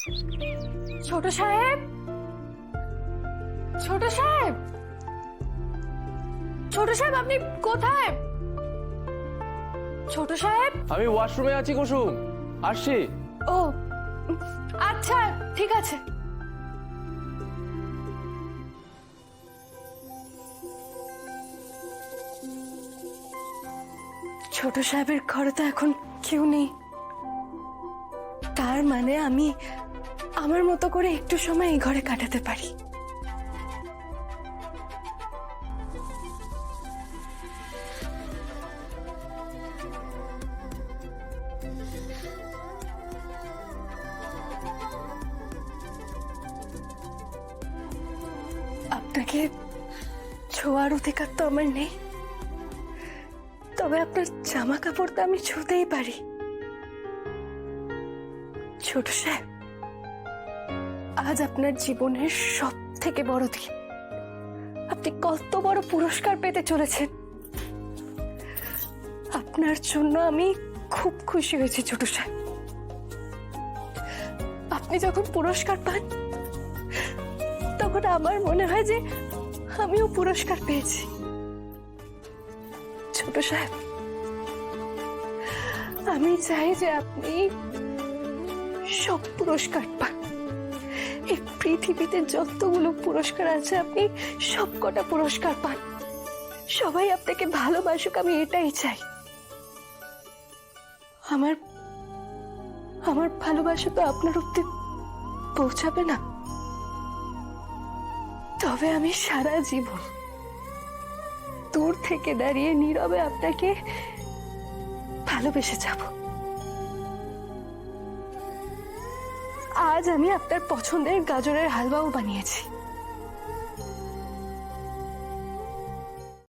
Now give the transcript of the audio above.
ছোট সাহেব, ছোট সাহেব, ছোট সাহেব, আপনি কোথায়? ছোট সাহেব। আমি ওয়াশরুমে আছি কুসুম, আসছি। ও আচ্ছা, ঠিক আছে। ছোট সাহেবের ঘরে তো এখন কেউ নেই, তার মানে আমি আমার মতো করে একটু সময় এই ঘরে কাটাতে পারি। আপনাকে ছোঁয়ার অধিকার তো আমার নেই, তবে আপনার জামা কাপড় তো আমি ছুঁতেই পারি। ছোট সাহেব, আজ আপনার জীবনের সব থেকে বড় দিন। আপনি কত বড় পুরস্কার পেতে চলেছেন, আপনার জন্য আমি খুব খুশি হয়েছি। ছোট সাহেব, আপনি যখন পুরস্কার পান তখন আমার মনে হয় যে আমিও পুরস্কার পেয়েছি। ছোট সাহেব, আমি চাই যে আপনি সব পুরস্কার পান। এই পৃথিবীতে যতগুলো পুরস্কার আছে আপনি সব কটা পুরস্কার পান। সবাই আপনাকে ভালোবাসুক, আমি এটাই চাই। আমার আমার ভালোবাসা তো আপনার অব্দি পৌঁছাবে না, তবে আমি সারা জীবন দূর থেকে দাঁড়িয়ে নীরবে আপনাকে ভালোবেসে যাব। আজ আমি আপনার পছন্দের গাজরের হালুয়াও বানিয়েছি।